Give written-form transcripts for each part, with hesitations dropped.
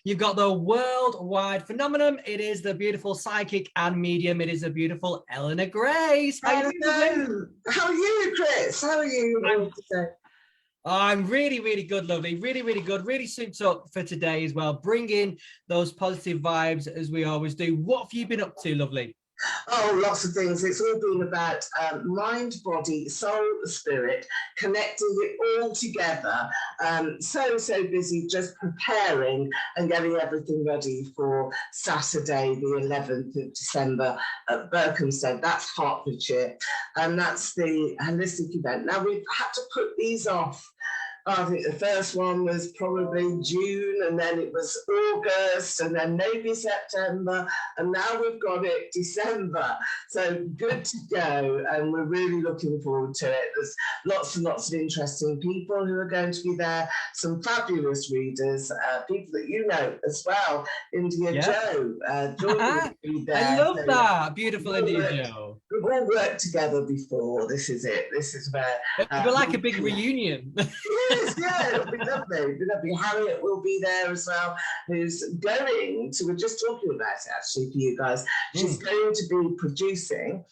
You've got the worldwide phenomenon. It is the beautiful psychic and medium. It is the beautiful Eleanor Grace. How are you, Kris? How are you today? I'm really, really good, lovely. Really, really good. Really souped up for today as well. Bringing those positive vibes as we always do. What have you been up to, lovely? Oh, lots of things. It's all been about mind, body, soul, spirit, connecting it all together. So busy just preparing and getting everything ready for Saturday, the 11th of December at Berkhamsted. That's Hertfordshire. And that's the holistic event. Now, we've had to put these off. I think the first one was probably June, and then it was August, and then maybe September, and now we've got it December. So good to go, and we're really looking forward to it. There's lots and lots of interesting people who are going to be there, some fabulous readers, people that you know as well. India Joe, will be there. I love that. Beautiful India Joe. We've all worked together before. This is it. This is where... we're like a big reunion. Yeah, it'll be lovely. It'll be lovely. Harriet will be there as well, who's going to, we're just talking about it actually for you guys. She's going to be producing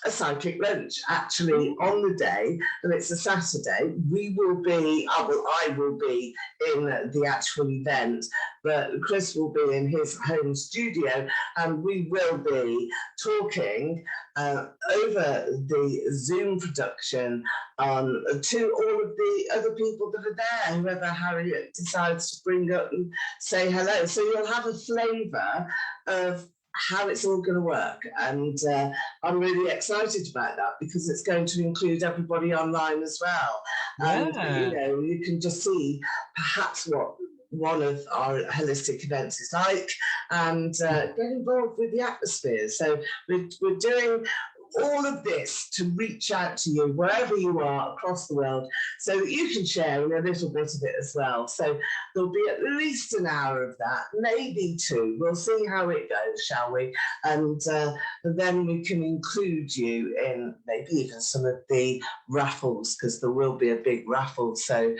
a psychic lunch actually on the day, and it's a Saturday. We will be, I will be in the actual event, but Kris will be in his home studio, and we will be talking over the Zoom production to all of the other people that are there, whoever Harriet decides to bring up and say hello. So you'll have a flavour of how it's all going to work, and I'm really excited about that because it's going to include everybody online as well. And you know, you can just see perhaps what one of our holistic events is like, and get involved with the atmosphere. So we're doing all of this to reach out to you wherever you are across the world, so that you can share in a little bit of it as well. So there'll be at least an hour of that, maybe two. We'll see how it goes, shall we? And then we can include you in maybe even some of the raffles, because there will be a big raffle. So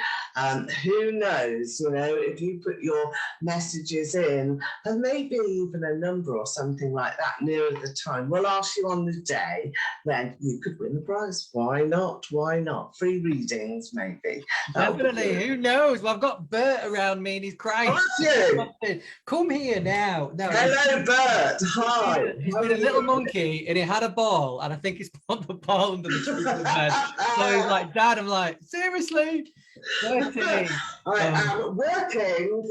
who knows, you know, if you put your messages in, and maybe even a number or something like that nearer the time, we'll ask you on the day, then you could win the prize. Why not? Why not? Free readings, maybe. Definitely. Who knows? Well, I've got Bert around me and he's crying. Come here now. No, hello, Bert. Hi. He's been a little monkey and he had a ball, and I think he's put the ball under the tree of the bed. So he's like, Dad, I'm like, seriously? I am working.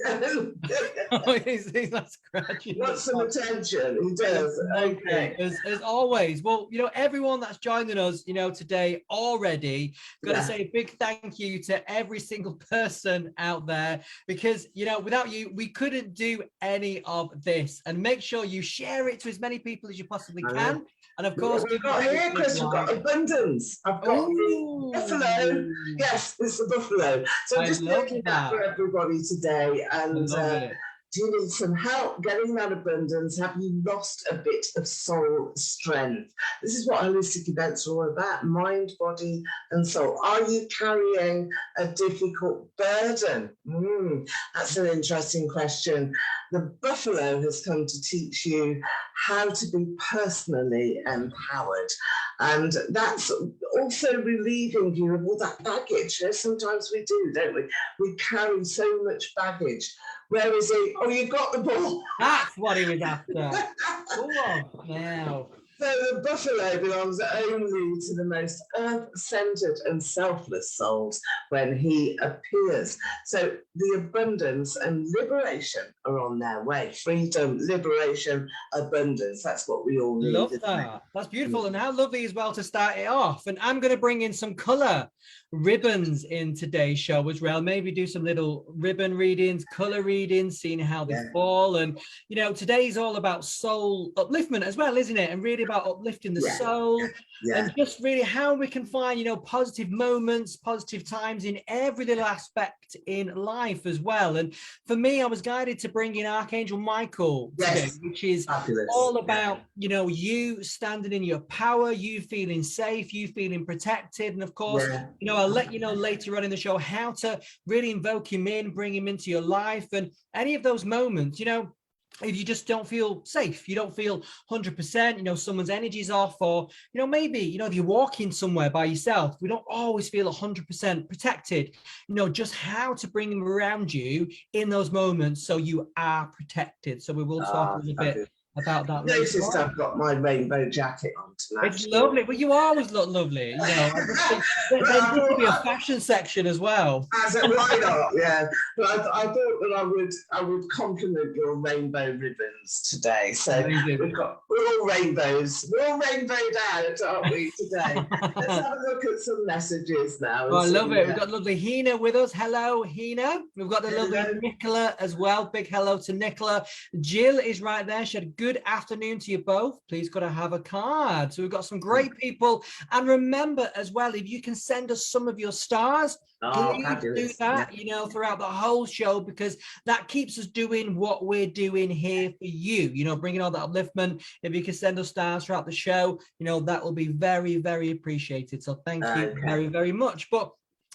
he's not scratching. Wants some attention. He does. Okay. As always. Well, you know, everyone that's joining us, you know, today already, got to say a big thank you to every single person out there, because, you know, without you, we couldn't do any of this. And make sure you share it to as many people as you possibly can. And of course, we've got here, Kris, we've got abundance. I've got the buffalo. Yes, it's the buffalo. So I'm just making that for everybody today. And do you need some help getting that abundance? Have you lost a bit of soul strength? This is what holistic events are all about: mind, body, and soul. Are you carrying a difficult burden? That's an interesting question. The buffalo has come to teach you how to be personally empowered. And that's also relieving you of all that baggage. You know, sometimes we do, don't we? We carry so much baggage. Where is he? Oh, you got the ball. That's what he was after. Come on now. So the buffalo belongs only to the most earth-centered and selfless souls when he appears. So the abundance and liberation are on their way. Freedom, liberation, abundance. That's what we all need. Love that. That's beautiful. And how lovely as well to start it off. And I'm going to bring in some colour ribbons in today's show as well. Maybe do some little ribbon readings, colour readings, seeing how they fall. And, you know, today's all about soul upliftment as well, isn't it? And really about uplifting the soul and just really how we can find, you know, positive moments, positive times in every little aspect in life as well. And for me, I was guided to bring in Archangel Michael today, which is all about, you know, you standing in your power, you feeling safe, you feeling protected. And of course, you know, I'll let you know later on in the show how to really invoke him in, bring him into your life, and any of those moments, if you just don't feel safe, you don't feel 100%, someone's energy's off, or, maybe, if you're walking somewhere by yourself, we don't always feel 100% protected, just how to bring them around you in those moments so you are protected. So we will talk a little bit about that later. Noticed I've got my rainbow jacket on tonight. It's lovely. Well, you always look lovely. I just think there needs to be a fashion section as well. Why not? Yeah. But I thought that I would compliment your rainbow ribbons today. So we're all rainbows. We're all rainbowed out, aren't we, today? Let's have a look at some messages now. Oh, I love it. We've got lovely Hina with us. Hello, Hina. We've got the lovely Nicola as well. Big hello to Nicola. Jill is right there. She had a good afternoon to you both. Please got to have a card. So we've got some great people. And remember as well, if you can send us some of your stars, please do that, throughout the whole show, because that keeps us doing what we're doing here for you, bringing all that upliftment. If you can send us stars throughout the show, that will be very, very appreciated. So thank you very, very much. But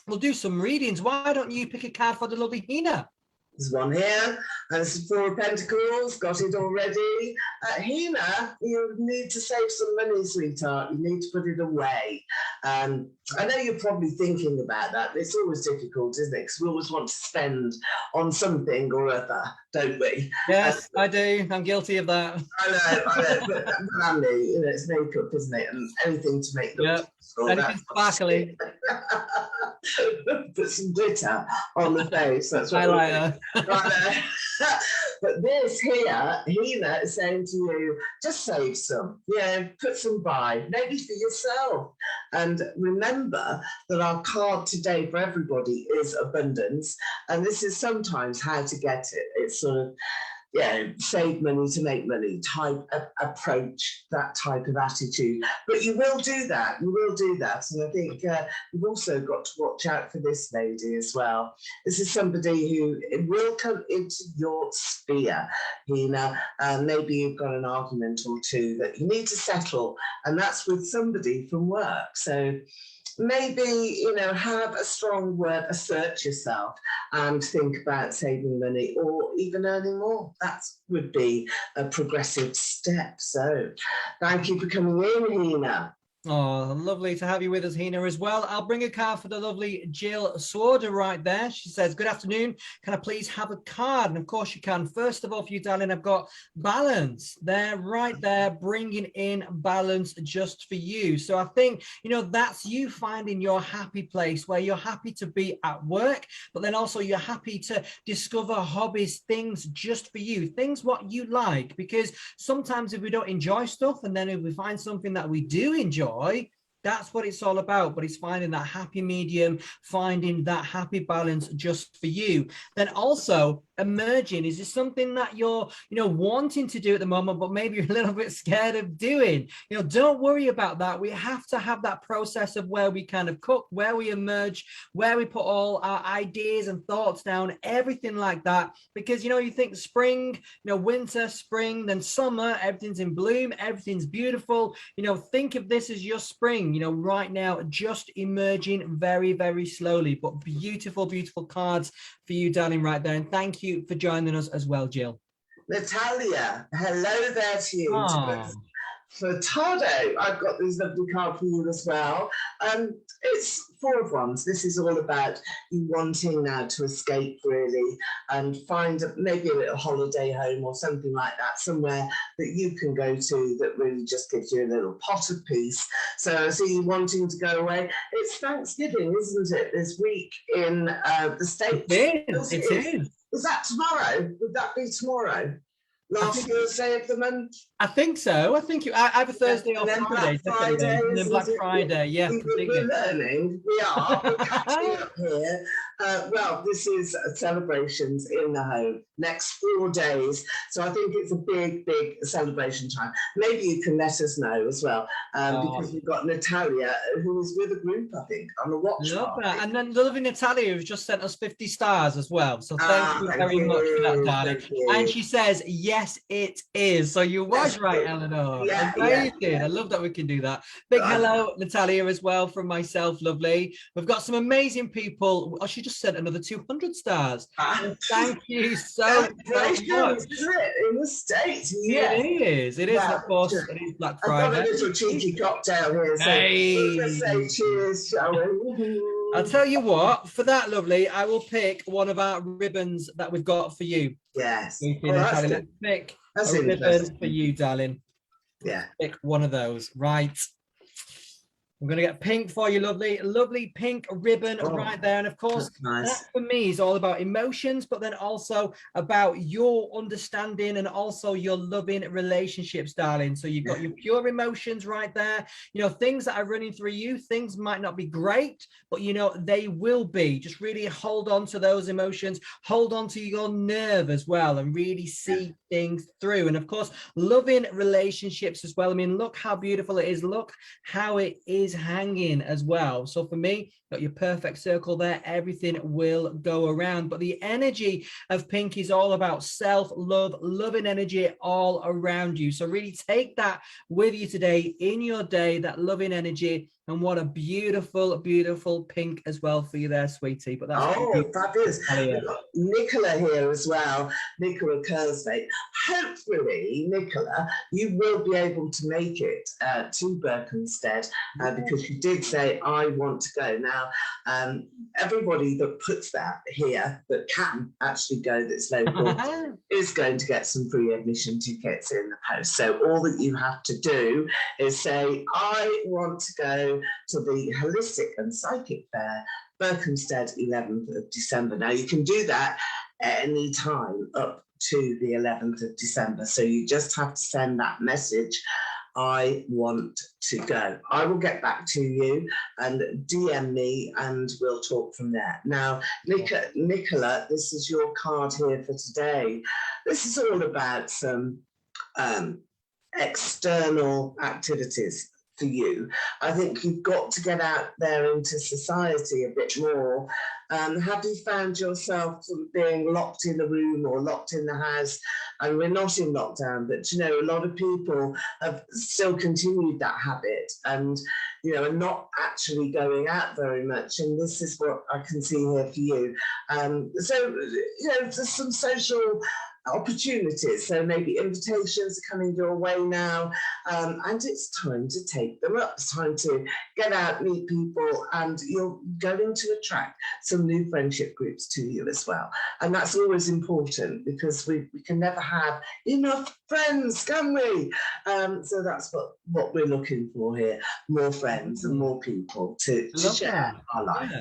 we'll do some readings. Why don't you pick a card for the lovely Hina? There's one here, and this is Four of Pentacles, got it already. Hina, you need to save some money, sweetheart. You need to put it away. I know you're probably thinking about that. It's always difficult, isn't it? Because we always want to spend on something or other, don't we? Yes, I do. I'm guilty of that. I know. But family, it's makeup, isn't it? And anything to make them anything sparkly. Put some glitter on the face. That's what highlighter. But this here, Hina is saying to you, just save some. Put some by, maybe for yourself. And remember that our card today for everybody is abundance. And this is sometimes how to get it. It's sort of, save money to make money type of approach, that type of attitude. But you will do that. And I think you've also got to watch out for this lady as well. This is somebody who will come into your sphere, Hina, and maybe you've got an argument or two that you need to settle, and that's with somebody from work. So maybe, have a strong word, assert yourself, and think about saving money or even earning more. That would be a progressive step. So thank you for coming in, Hina. Oh, lovely to have you with us, Hina, as well. I'll bring a card for the lovely Jill Sworder right there. She says, good afternoon. Can I please have a card? And of course you can. First of all, for you, darling, I've got balance there, right there, bringing in balance just for you. So I think, that's you finding your happy place where you're happy to be at work, but then also you're happy to discover hobbies, things just for you, things what you like, because sometimes if we don't enjoy stuff and then if we find something that we do enjoy, that's what it's all about. But it's finding that happy medium, finding that happy balance just for you. Then also emerging, is this something that you're wanting to do at the moment, but maybe you're a little bit scared of doing? Don't worry about that. We have to have that process of where we kind of cook, where we emerge, where we put all our ideas and thoughts down, everything like that. Because you think spring, winter, spring, then summer, everything's in bloom, everything's beautiful. Think of this as your spring, right now, just emerging very, very slowly, but beautiful, beautiful cards for you, darling, right there. And thank you for joining us as well, Jill. Natalia, hello there to you. For Tado, I've got this lovely card for you as well. It's Four of Wands. This is all about you wanting now to escape, really, and find maybe a little holiday home or something like that, somewhere that you can go to that really just gives you a little pot of peace. So I see you wanting to go away. It's Thanksgiving, isn't it, this week in the States? It is. Is that tomorrow? Would that be tomorrow? Last Thursday of the month? I think so. I think either Thursday or Friday. And then Black Friday, yeah. We're learning. We are. We're catching up here. Well, this is celebrations in the home, next 4 days. So I think it's a big, big celebration time. Maybe you can let us know as well, because we've got Natalia, who is with a group, I think, on the watch Love party. that. And then the lovely Natalia has just sent us 50 stars as well. So thank you very much for that, darling. And she says, yes, it is. So you was right, Eleanor. Amazing. I love that we can do that. Big hello, Natalia, as well from myself. Lovely. We've got some amazing people. Oh, she just sent another 200 stars. Thank you so much. Isn't it? In the States. Yeah, it is. It is, and of course, it is Black Friday. I've got a little cheeky cocktail here. So let's say cheers, shall we? I'll tell you what, for that, lovely, I will pick one of our ribbons that we've got for you. Yes. Let's pick a ribbon for you, darling. Yeah. Pick one of those. Right. I'm going to get pink for you, lovely. Lovely pink ribbon right there. And of course, that for me is all about emotions, but then also about your understanding and also your loving relationships, darling. So you've got your pure emotions right there. You know, things that are running through you, things might not be great, but you know, they will be. Just really hold on to those emotions, hold on to your nerve as well, and really see things through. And of course, loving relationships as well. I mean, look how beautiful it is. Look how it is hanging as well. So for me, got your perfect circle there. Everything will go around, but the energy of pink is all about self-love, loving energy all around you. So really take that with you today in your day, that loving energy. And what a beautiful, beautiful pink as well for you there, sweetie. But that's fabulous. We've got Nicola here as well, Nicola Kersvate. Hopefully, Nicola, you will be able to make it to Berkhamsted because you did say, I want to go. Now, everybody that puts that here that can actually go, that's local, is going to get some free admission tickets in the post. So all that you have to do is say, I want to go to the Holistic and Psychic Fair, Berkhamsted, 11th of December. Now, you can do that at any time up to the 11th of December. So you just have to send that message, I want to go. I will get back to you and DM me and we'll talk from there. Now, Nicola, this is your card here for today. This is all about some external activities for you. I think you've got to get out there into society a bit more. Have you found yourself sort of being locked in a room or locked in the house? And we're not in lockdown, but you know, a lot of people have still continued that habit and you know, are not actually going out very much. And this is what I can see here for you. So you know, there's some social opportunities, so maybe invitations are coming your way now, and it's time to take them up. It's time to get out, meet people, and you're going to attract some new friendship groups to you as well. And that's always important because we can never have enough friends, can we? So that's what we're looking for here, more friends and more people to share our life.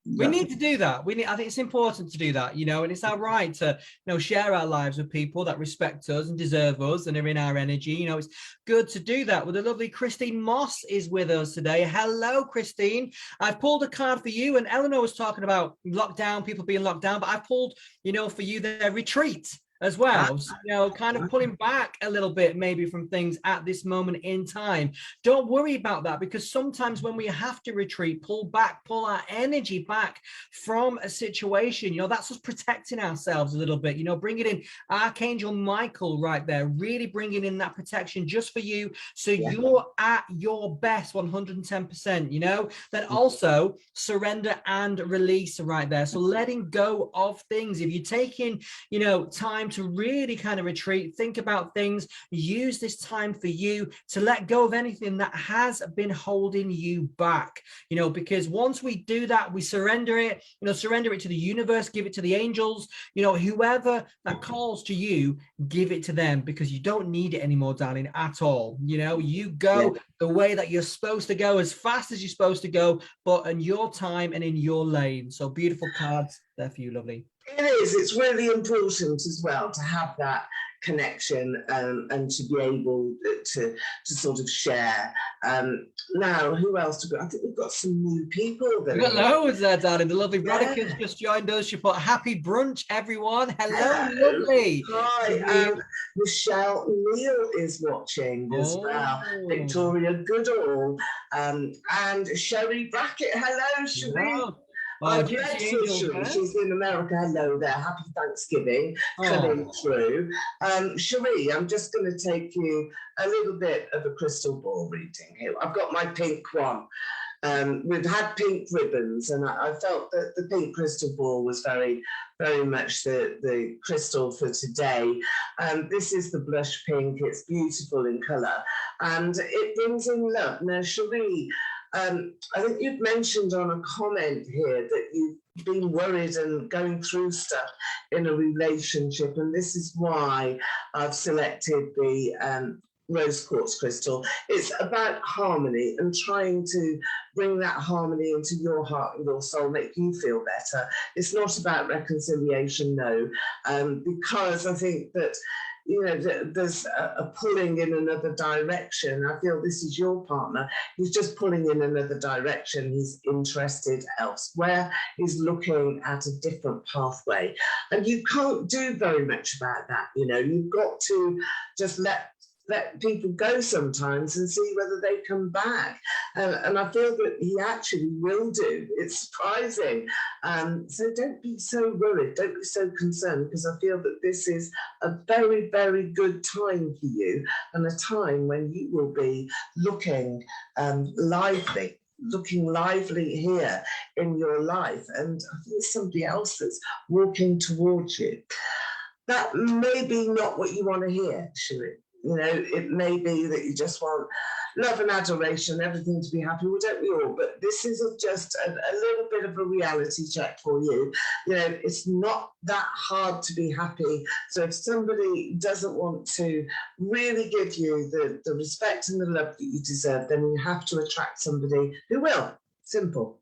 We need to do that. I think it's important to do that, you know, and it's our right to, you know, share our lives with people that respect us and deserve us and are in our energy. You know, it's good to do that. Well, the lovely Christine Moss is with us today. Hello, Christine. I've pulled a card for you, and Eleanor was talking about lockdown, people being locked down, but I pulled, you know, for you their retreat as well. So, you know, kind of pulling back a little bit maybe from things at this moment in time. Don't worry about that, because sometimes when we have to retreat, pull back, pull our energy back from a situation, you know, that's us protecting ourselves a little bit, you know, bringing in Archangel Michael right there, really bringing in that protection just for you. So you're at your best 110%, you know, then also surrender and release right there. So letting go of things. If you're taking, you know, time to really kind of retreat, think about things, use this time for you to let go of anything that has been holding you back, you know, because once we do that, we surrender it, you know, surrender it to the universe, give it to the angels, you know, whoever that calls to you, give it to them, because you don't need it anymore, darling, at all. You know, you go the way that you're supposed to go, as fast as you're supposed to go, but in your time and in your lane. So beautiful cards there for you, lovely. It is. It's really important as well to have that connection, and to be able to sort of share. Now, who else? I think we've got some new people. We've got loads there, darling. The lovely Rodica's just joined us. She put happy brunch, everyone. Hello. Lovely. Hi, Michelle Neal is watching as well. Victoria Goodall, and Sherry Brackett. Hello, Sherry. Wow. I'm grateful, Sherry. She's in America. Hello there. Happy Thanksgiving coming through. Sherry, I'm just going to take you a little bit of a crystal ball reading here. I've got my pink one. We've had pink ribbons, and I felt that the pink crystal ball was very, very much the crystal for today. This is the blush pink. It's beautiful in colour, and it brings in love. Now, Cherie, I think you've mentioned on a comment here that you've been worried and going through stuff in a relationship, and this is why I've selected the rose quartz crystal. It's about harmony and trying to bring that harmony into your heart and your soul, make you feel better. It's not about reconciliation, no, because I think that, you know, there's a pulling in another direction. I feel this is your partner. He's just pulling in another direction. He's interested elsewhere. He's looking at a different pathway. And you can't do very much about that. You know, you've got to just let people go sometimes and see whether they come back. And I feel that he actually will do. It's surprising. So don't be so worried. Don't be so concerned, because I feel that this is a very, very good time for you, and a time when you will be looking lively here in your life. And I think there's somebody else that's walking towards you. That may be not what you want to hear, Cherie. You know, it may be that you just want love and adoration, everything to be happy. Well, don't we all? But this is just a little bit of a reality check for you. You know, it's not that hard to be happy. So if somebody doesn't want to really give you the respect and the love that you deserve, then you have to attract somebody who will. Simple.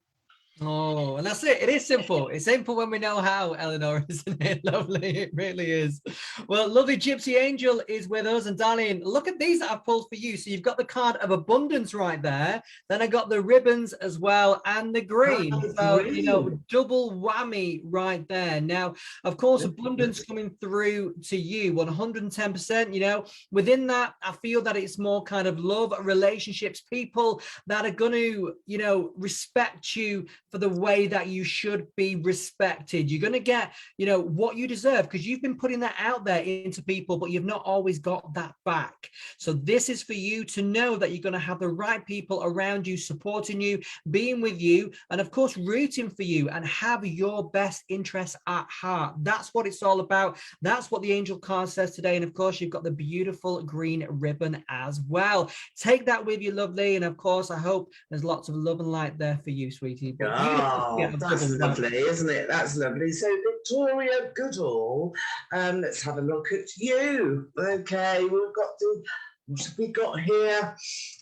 Oh, and that's it. It is simple. It's simple when we know how, Eleanor, isn't it? Lovely. It really is. Well, lovely Gypsy Angel is with us. And darling, look at these that I've pulled for you. So you've got the card of abundance right there. Then I got the ribbons as well, and the green. So, you know, double whammy right there. Now, of course, abundance coming through to you 110%. You know, within that, I feel that it's more kind of love, relationships, people that are going to, you know, respect you for the way that you should be respected. You're going to get, you know, what you deserve, because you've been putting that out there into people, but you've not always got that back. So this is for you to know that you're going to have the right people around you, supporting you, being with you, and of course, rooting for you, and have your best interests at heart. That's what it's all about. That's what the angel card says today. And of course, you've got the beautiful green ribbon as well. Take that with you, lovely. And of course, I hope there's lots of love and light there for you, sweetie. But that's lovely, isn't it? That's lovely. So Victoria Goodall, let's have a look at you. Okay, what have we got here?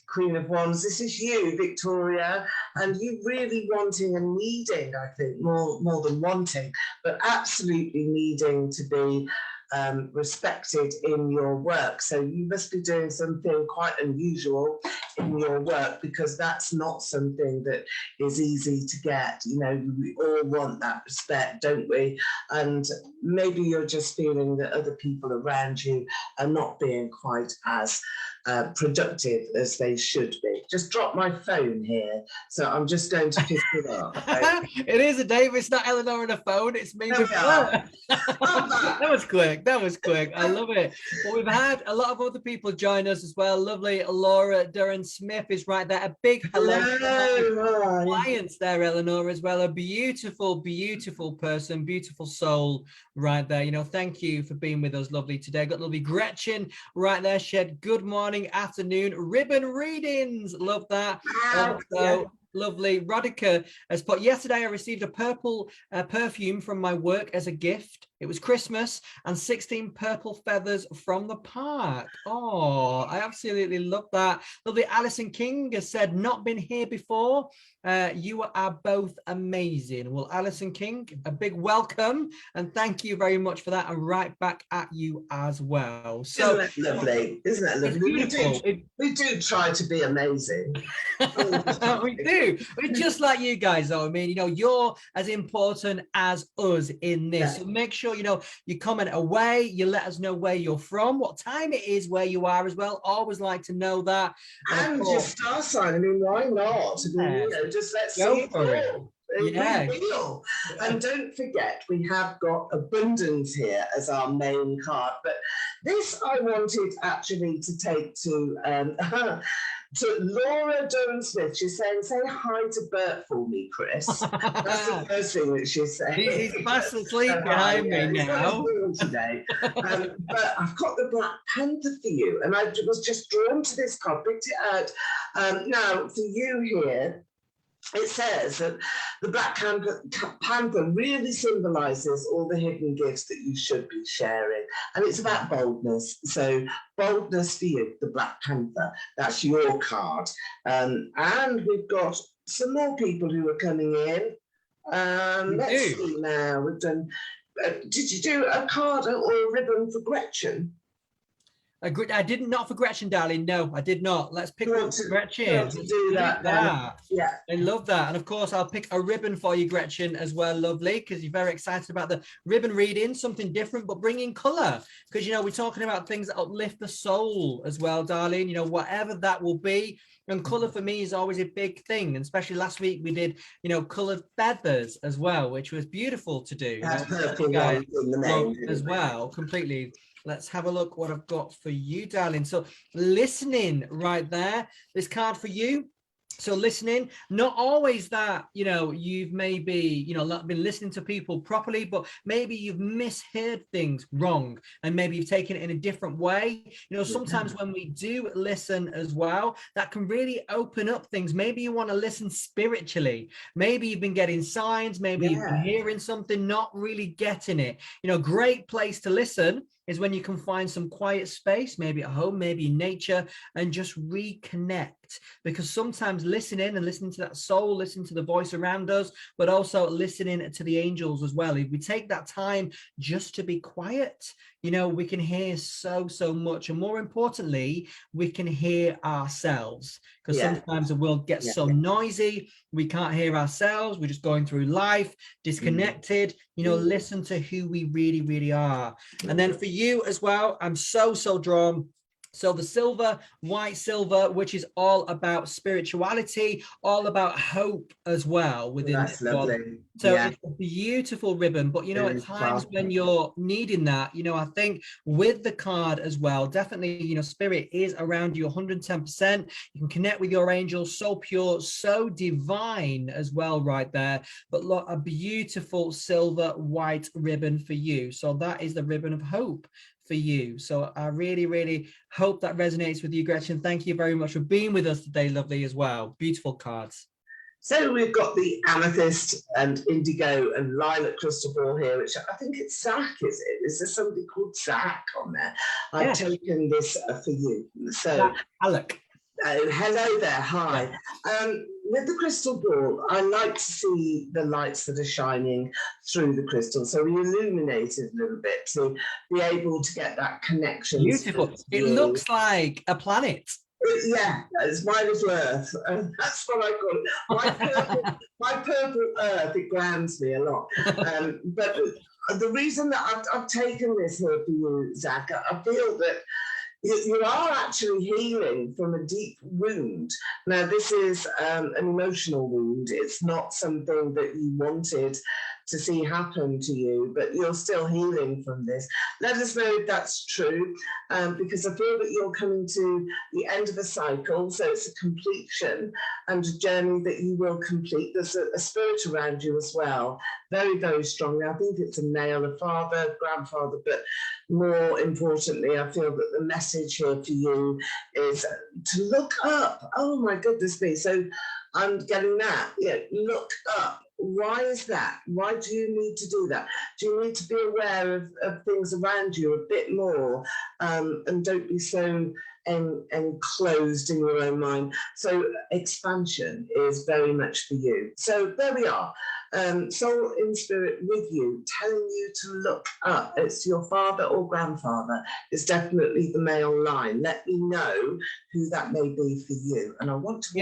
Queen of Wands. This is you, Victoria, and you really wanting and needing, I think, more than wanting, but absolutely needing to be respected in your work. So you must be doing something quite unusual in your work, because that's not something that is easy to get. You know, we all want that respect, don't we? And maybe you're just feeling that other people around you are not being quite as productive as they should be. Just drop my phone here, so I'm just going to pick it up. Okay? It is a Dave. It's not Eleanor on a phone. It's me. That was quick. That was quick. I love it. Well, we've had a lot of other people join us as well. Lovely Laura Duran Smith is right there. A big hello to my clients there, Eleanor, as well. A beautiful, beautiful person, beautiful soul right there. You know, thank you for being with us, lovely, today. Got lovely Gretchen right there. Shed good morning, afternoon, ribbon readings. Love that. Also, lovely Rodica has put, yesterday I received a purple perfume from my work as a gift. It was Christmas and 16 purple feathers from the park. Oh, I absolutely love that. Lovely. Alison King has said, not been here before. You are both amazing. Well, Alison King, a big welcome and thank you very much for that. And right back at you as well. So isn't that lovely? Isn't that lovely? We do try to be amazing. We do. We're just like you guys, though. I mean, you're as important as us in this. So make sure, you comment away, you let us know where you're from, what time it is where you are as well. Always like to know that. And your star sign. I mean, why not? I mean, just let's see it all. Yeah. And don't forget, we have got abundance here as our main card. But this I wanted actually to take to Laura Durham-Smith. She's saying, say hi to Bert for me, Kris. That's the first thing that she's saying. He's fast asleep behind me now. Today. But I've got the Black Panther for you. And I was just drawn to this card, picked it out. Now, for you here, it says that the Black Panther really symbolises all the hidden gifts that you should be sharing. And it's about boldness. So boldness for you, the Black Panther. That's your card. And we've got some more people who are coming in. Let's see now. We've done... did you do a card or a ribbon for Gretchen? I did not for Gretchen, darling. No, I did not. Let's pick one for Gretchen. To do that. Yeah. I love that. And of course, I'll pick a ribbon for you, Gretchen, as well, lovely, because you're very excited about the ribbon reading, something different, but bringing colour. Because, we're talking about things that uplift the soul as well, darling, whatever that will be. And colour for me is always a big thing. And especially last week, we did, coloured feathers as well, which was beautiful to do. That's purple guys in the name. As well, completely. Let's have a look what I've got for you, darling. So listening right there, this card for you. So listening, not always that, you've maybe, not been listening to people properly, but maybe you've misheard things wrong and maybe you've taken it in a different way. Sometimes when we do listen as well, that can really open up things. Maybe you want to listen spiritually. Maybe you've been getting signs, maybe you've been hearing something, not really getting it. Great place to listen is when you can find some quiet space, maybe at home, maybe in nature, and just reconnect. Because sometimes listening to that soul, listening to the voice around us, but also listening to the angels as well. If we take that time just to be quiet, we can hear so much. And more importantly, we can hear ourselves. Because sometimes the world gets so noisy, we can't hear ourselves. We're just going through life, disconnected. Listen to who we really, really are. And then for you as well, I'm so drawn. So the silver, white silver, which is all about spirituality, all about hope as well within That's lovely. One. So it's a beautiful ribbon, but at times when you're needing that, I think with the card as well, definitely, spirit is around you 110%. You can connect with your angels, so pure, so divine as well right there. But look, a beautiful silver white ribbon for you. So that is the ribbon of hope for you. So I really, really hope that resonates with you, Gretchen. Thank you very much for being with us today, lovely, as well. Beautiful cards. So we've got the amethyst and indigo and lilac crystal ball here, which I think it's Zach, is it? Is there somebody called Zach on there? I've taken this for you. So Alec. Hello there, hi. With the crystal ball, I like to see the lights that are shining through the crystal. So we illuminate it a little bit to be able to get that connection. Beautiful. It looks like a planet. Yeah, it's my little Earth, and that's what I call it. My purple Earth, it grounds me a lot. But the reason that I've taken this here for you, Zach, I feel that you are actually healing from a deep wound. Now, this is an emotional wound. It's not something that you wanted to see happen to you, but you're still healing from this. Let us know if that's true, because I feel that you're coming to the end of a cycle, so it's a completion and a journey that you will complete. There's a spirit around you as well, very, very strongly. I think it's a male, a father, grandfather, but more importantly, I feel that the message here for you is to look up. Oh my goodness me. So I'm getting that. Yeah, look up. why is that? Why do you need to do that? Do you need to be aware of things around you a bit more, and don't be so enclosed in your own mind? So expansion is very much for you. So there we are. Soul in spirit with you, telling you to look up. It's your father or grandfather. It's definitely the male line. Let me know who that may be for you. And I want to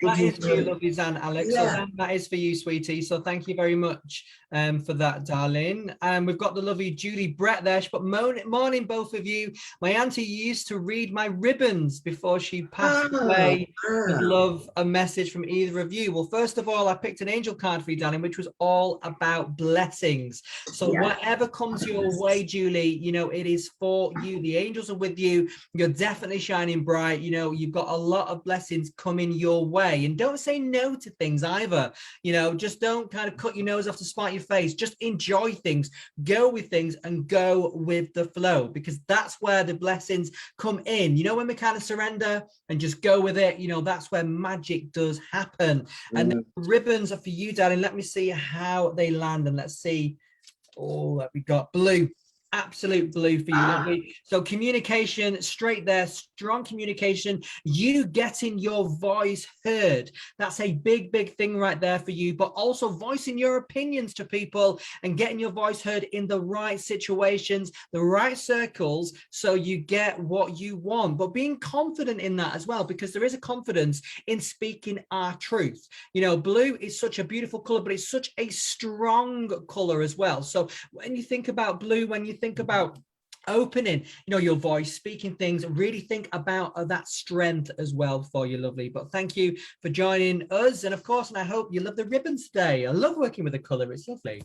that is for you, lovely Zan, Alex. Yeah. So Zan, that is for you, sweetie. So thank you very much for that, darling. And we've got the lovely Julie Brett there. She put, morning, both of you. My auntie used to read my ribbons before she passed away. Would love a message from either of you. Well, first of all, I picked an angel card for you, darling, which was all about blessings. So whatever comes your way, Julie, you know, it is for you. The angels are with you. You're definitely shining bright. You know, you've got a lot of blessings coming your way. And don't say no to things either. You know, just don't kind of cut your nose off to spite your face. Just enjoy things, go with things, and go with the flow, because that's where the blessings come in. You know, when we kind of surrender and just go with it, you know, that's where magic does happen. And the ribbons are for you, darling. Let me see how they land, and let's see. Oh, we got blue. Absolute blue for you, lovely. So communication, straight there, strong communication, you getting your voice heard. That's a big, big thing right there for you, but also voicing your opinions to people and getting your voice heard in the right situations, the right circles, so you get what you want, but being confident in that as well, because there is a confidence in speaking our truth. You know, blue is such a beautiful color, but it's such a strong color as well. So when you think about blue, when you think about opening, you know, your voice, speaking things, really think about that strength as well for you, lovely. But thank you for joining us, and of course, and I hope you love the ribbons today. I love working with the color, it's lovely.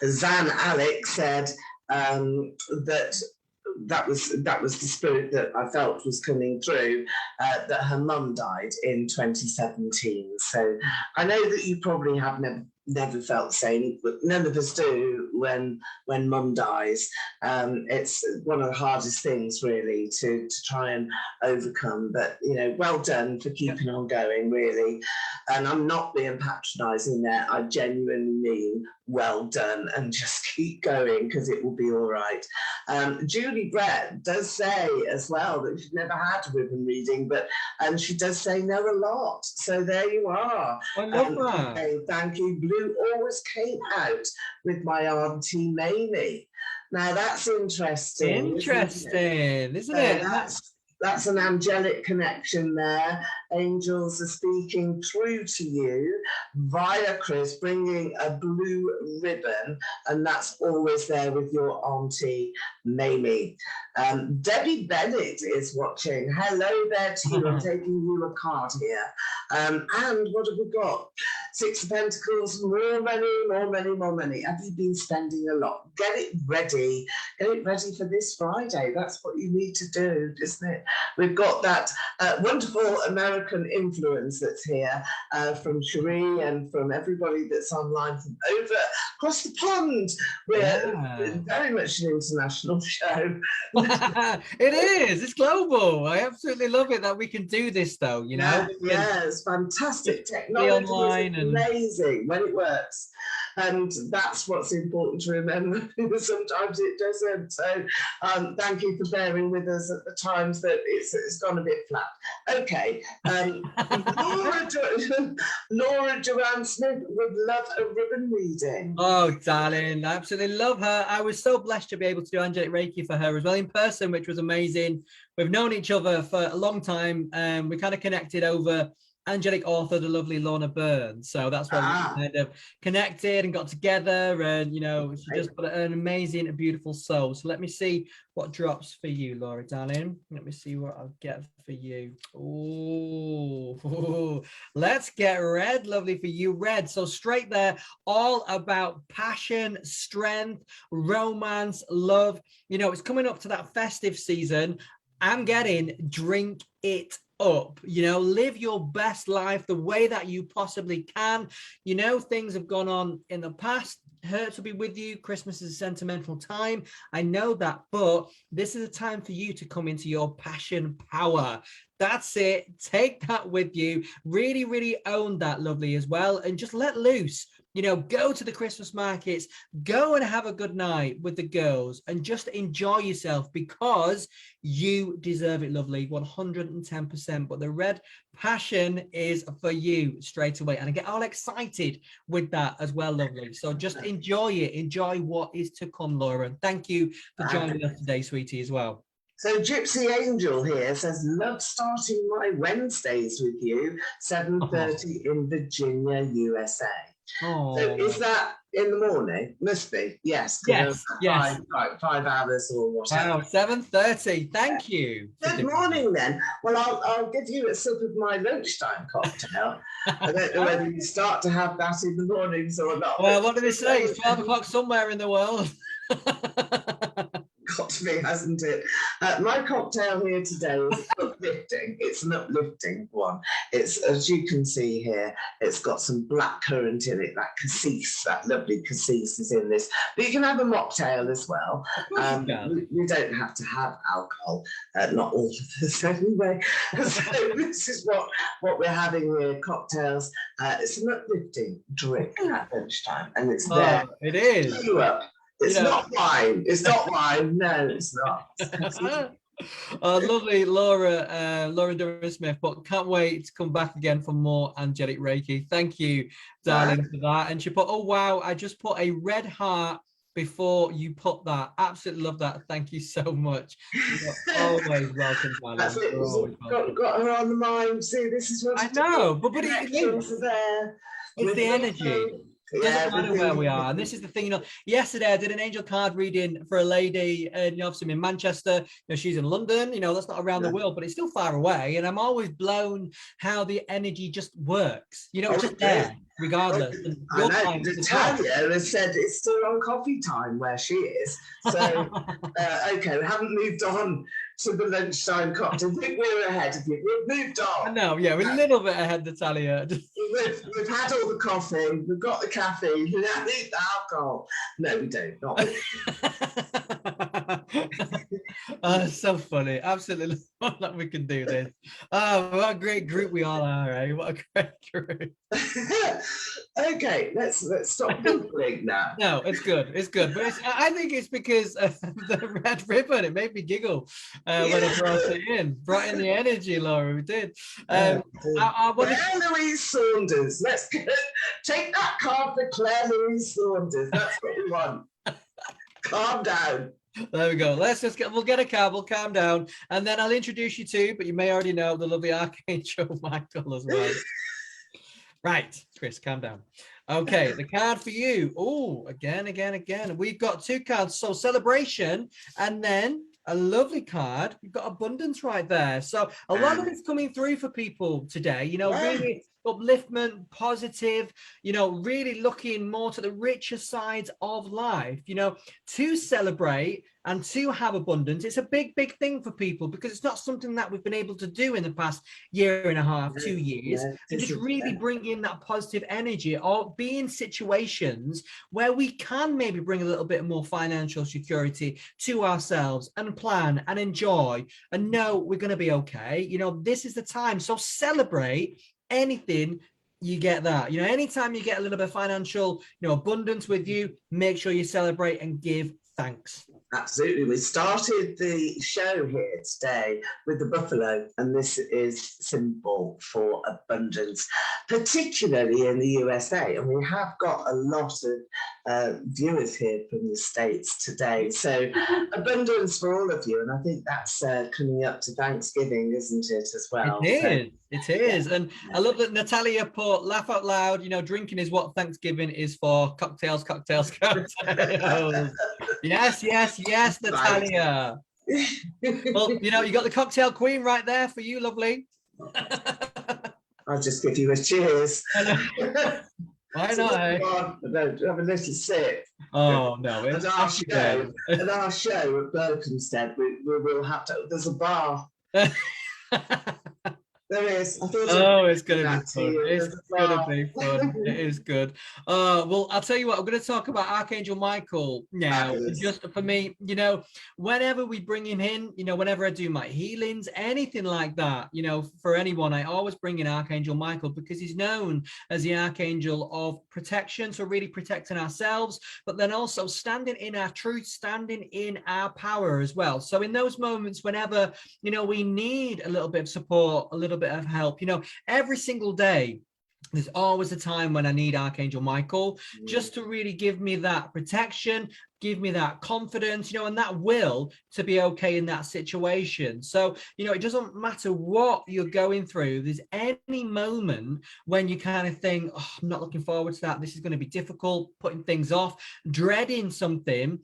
Zan Alex said that was the spirit that I felt was coming through, that her mum died in 2017. So I know that you probably have never felt the same, but none of us do when mum dies. It's one of the hardest things really to try and overcome, but you know, well done for keeping on going, really. And I'm not being patronizing there, I genuinely mean well done, and just keep going, because it will be all right. Julie Brett does say as well that she's never had a ribbon reading, but she does say no a lot. So there you are. I love that. Okay, thank you. Blue always came out with my auntie Mamie. Now that's interesting. Isn't it? That's an angelic connection there. Angels are speaking through to you via Kris, bringing a blue ribbon, and that's always there with your auntie Mamie. Debbie Bennett is watching. Hello there to you. I'm taking you a card here. And what have we got? Six of Pentacles, more money, more money, more money. Have you been spending a lot? Get it ready. Get it ready for this Friday. That's what you need to do, isn't it? We've got that wonderful American influence that's here from Cherie and from everybody that's online from over across the pond. We're very much an international show. It is. It's global. I absolutely love it that we can do this, though. You know. Yeah, it's fantastic. Technology is amazing when it works, and that's what's important to remember. Sometimes it doesn't. So, thank you for bearing with us at the times that it's gone a bit flat. Okay, Laura Joanne Smith would love a ribbon reading. Oh, darling, I absolutely love her. I was so blessed to be able to do angelic Reiki for her as well in person, which was amazing. We've known each other for a long time, and we kind of connected over angelic author, the lovely Lorna Burns. So that's where we kind of connected and got together, and you know, she just got an amazing and beautiful soul. So let me see what drops for you, Laura, darling. Let me see what I'll get for you. Oh, let's get red, lovely for you, red. So straight there, all about passion, strength, romance, love. You know, it's coming up to that festive season. I'm getting drink it up, you know, live your best life the way that you possibly can. You know, things have gone on in the past, hurts will be with you. Christmas is a sentimental time. I know that, but this is a time for you to come into your passion power. That's it. Take that with you. Really, really own that, lovely, as well. And just let loose. You know, go to the Christmas markets, go and have a good night with the girls and just enjoy yourself because you deserve it, lovely, 110%. But the red passion is for you straight away. And I get all excited with that as well, lovely. So just enjoy it. Enjoy what is to come, Laura. And thank you for joining us today, sweetie, as well. So Gypsy Angel here says, love starting my Wednesdays with you, 7:30 in Virginia, USA. Oh. So is that in the morning? Must be, yes. Yes, yes. 5 hours or whatever. Wow, 7:30. Thank you. Good morning then. Well, I'll give you a sip of my lunchtime cocktail. I don't know whether you start to have that in the mornings or not. Well, what do they say? It's 12 o'clock somewhere in the world. Got to be, hasn't it? My cocktail here today is uplifting. It's an uplifting one. It's, as you can see here, it's got some black currant in it, that cassis, that lovely cassis is in this. But you can have a mocktail as well. You don't have to have alcohol, not all of us anyway. So this is what we're having here, cocktails. It's an uplifting drink at lunchtime, and it's there. It is. You up. It's not wine. It's not wine. No, it's not. Lovely, Laura Durham-Smith, but can't wait to come back again for more angelic Reiki. Thank you, darling, for that. And she put, oh, wow, I just put a red heart before you put that. Absolutely love that. Thank you so much. You're always welcome, darling. That's it. Got her on the mind. See, this is what I know, but it's the energy. It doesn't matter where we are. And this is the thing, yesterday I did an angel card reading for a lady, obviously I'm in Manchester, she's in London, that's not around the world, but it's still far away. And I'm always blown how the energy just works, it's just there, regardless. I know, Natalia has said it's still on coffee time where she is. So, okay, we haven't moved on to the lunchtime cocktail. I think we're ahead of you. We've moved on. No, yeah, we're a little bit ahead, Natalia. We've had all the coffee, we've got the caffeine, we don't need the alcohol. No, we don't. Not really. So funny. Absolutely love that we can do this. What a great group we all are, eh? What a great group. Okay, let's stop giggling now. No, it's good. It's good. But I think it's because of the red ribbon. It made me giggle when I brought it in. Brought in the energy, Laura. We did. Claire Louise Saunders. Let's take that card for Claire Louise Saunders. That's what we want. Calm down. There we go. We'll get a card, we'll calm down, and then I'll introduce you to, but you may already know, the lovely Archangel Michael as well. Right, Kris, calm down. Okay, the card for you. Oh, again. We've got 2 cards. So celebration, and then a lovely card. You've got abundance right there. So a lot of it's coming through for people today, really upliftment, positive, really looking more to the richer sides of life, to celebrate and to have abundance. It's a big thing for people because it's not something that we've been able to do in the past year and a half, 2 years. And just really bring in that positive energy or be in situations where we can maybe bring a little bit more financial security to ourselves and plan and enjoy and know we're going to be okay. This is the time. So celebrate anything you get that. Anytime you get a little bit of financial, abundance with you, make sure you celebrate and give thanks. Absolutely. We started the show here today with the buffalo, and this is symbol for abundance, particularly in the USA. And we have got a lot of viewers here from the States today. So abundance for all of you. And I think that's coming up to Thanksgiving, isn't it, as well? It is. And I love that Natalia put, laugh out loud, drinking is what Thanksgiving is for. Cocktails. Yes, Natalia. Well, you got the cocktail queen right there for you, lovely. I'll just give you a cheers. Why not? Have a little sip. Oh no! At our show at Berkhamsted, we will have to. There's a bar. There is. I thought Oh, it's gonna be that to fun. you. It's There's a gonna flower. be fun. It is good. Well, I'll tell you what, I'm gonna talk about Archangel Michael now. And Fabulous. just for me, whenever we bring him in, whenever I do my healings, anything like that, for anyone, I always bring in Archangel Michael because he's known as the Archangel of protection. So really protecting ourselves, but then also standing in our truth, standing in our power as well. So in those moments, whenever, we need a little bit of support, a little bit of help, every single day, there's always a time when I need Archangel Michael just to really give me that protection, give me that confidence, and that will to be okay in that situation. So, it doesn't matter what you're going through. There's any moment when you kind of think, oh, I'm not looking forward to that. This is going to be difficult, putting things off, dreading something,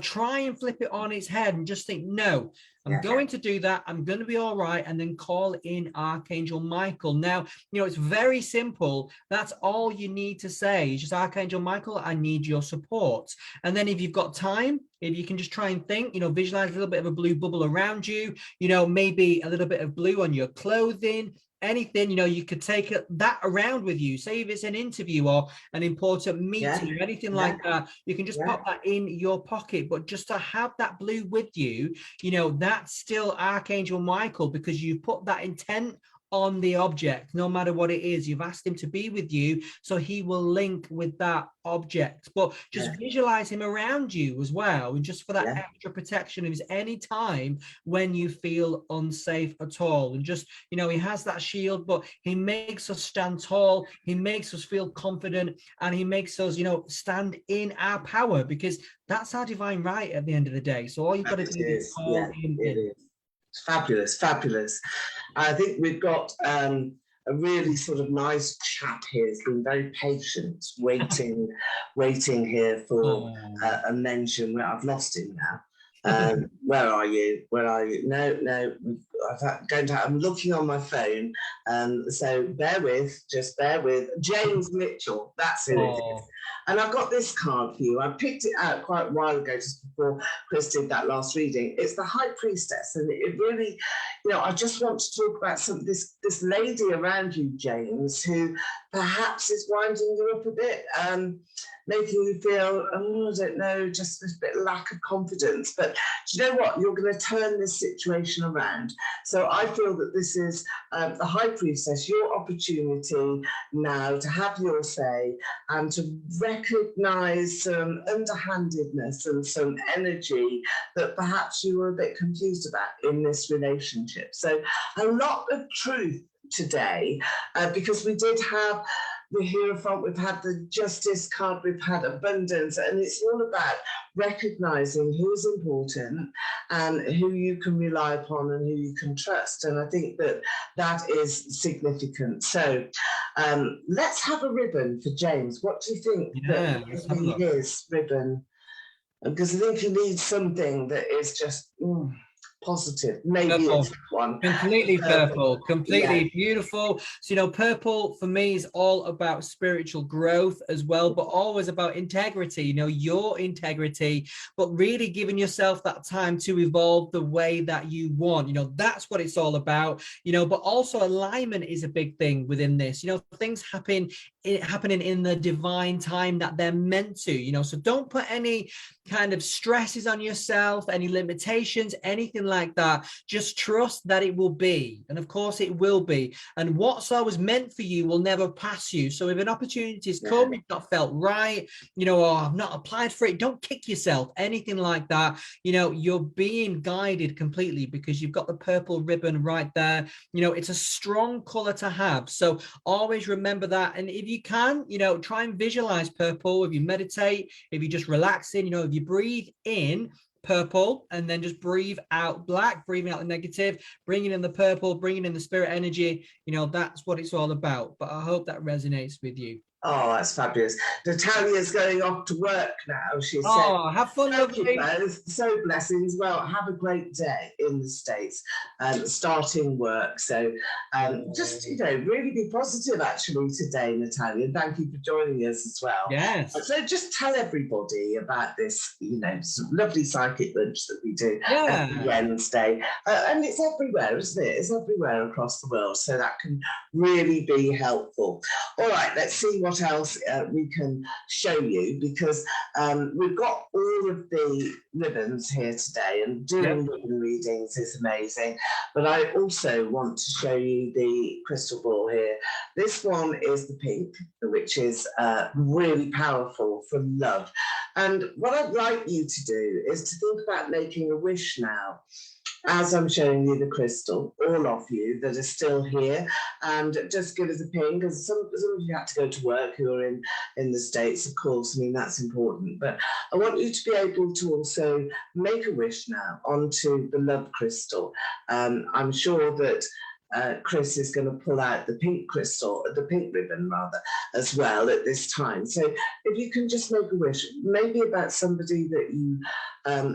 try and flip it on its head and just think, no, I'm going to do that. I'm going to be all right. And then call in Archangel Michael. Now, it's very simple. That's all you need to say. It's just, Archangel Michael, I need your support. And then if you've got time, if you can just try and think, visualize a little bit of a blue bubble around you, maybe a little bit of blue on your clothing, anything, you could take that around with you. Say if it's an interview or an important meeting or anything like that, you can just pop that in your pocket. But just to have that blue with you, that's still Archangel Michael, because you put that intent on the object. No matter what it is, you've asked him to be with you, so he will link with that object. But just visualize him around you as well, and just for that extra protection if there's any time when you feel unsafe at all. And just, he has that shield, but he makes us stand tall, he makes us feel confident, and he makes us, stand in our power, because that's our divine right at the end of the day. So all you've got to do is call him in. It's fabulous, fabulous. I think we've got a really sort of nice chap here. He's been very patient, waiting here for a mention. Where I've lost him now. Where are you? No. I'm looking on my phone. So just bear with. James Mitchell, that's who it is. And I've got this card for you. I picked it out quite a while ago, just before Kris did that last reading. It's the High Priestess, and it really, I just want to talk about this lady around you, James, who perhaps is winding you up a bit, making you feel, I don't know, just a bit lack of confidence. But do you know what? You're going to turn this situation around. So I feel that this is the High Priestess, your opportunity now to have your say and to recognize some underhandedness and some energy that perhaps you were a bit confused about in this relationship. So a lot of truth today, because we did have the Hierophant, we've had the Justice card, we've had Abundance, and it's all about recognizing who's important and who you can rely upon and who you can trust. And I think that is significant. So let's have a ribbon for James. What do you think that would be his ribbon? Because I think he needs something that is just positive. Maybe it's one. Completely purple, completely beautiful. So, purple for me is all about spiritual growth as well, but always about integrity, your integrity, but really giving yourself that time to evolve the way that you want. That's what it's all about, but also alignment is a big thing within this. Things happening in the divine time that they're meant to, so don't put any kind of stresses on yourself, any limitations, anything like that. Just trust that it will be, and of course it will be, and what's always meant for you will never pass you. So if an opportunity has come, you've not felt right, or I've not applied for it, don't kick yourself, anything like that. You're being guided completely, because you've got the purple ribbon right there. It's a strong color to have, so always remember that. And if you can, try and visualize purple. If you meditate, if you just relax in, if you breathe in purple and then just breathe out black, breathing out the negative, bringing in the purple, bringing in the spirit energy, that's what it's all about. But I hope that resonates with you. Oh, that's fabulous. Natalia's going off to work now. She said, Oh, have fun, thank you lovely. both. So blessings. Well, have a great day in the States, starting work. So just, really be positive actually today, Natalia. Thank you for joining us as well. Yes. So just tell everybody about this, some lovely psychic lunch that we do every Wednesday. And it's everywhere, isn't it? It's everywhere across the world. So that can really be helpful. All right, let's see what else we can show you, because we've got all of the ribbons here today, and doing ribbon readings is amazing. But I also want to show you the crystal ball here. This one is the pink, which is really powerful for love. And what I'd like you to do is to think about making a wish now, as I'm showing you the crystal, all of you that are still here, and just give us a ping, because some of you had to go to work who are in the States, of course. I mean, that's important. But I want you to be able to also make a wish now onto the love crystal. I'm sure that Kris is going to pull out the pink crystal, the pink ribbon rather, as well at this time. So if you can just make a wish, maybe about somebody that you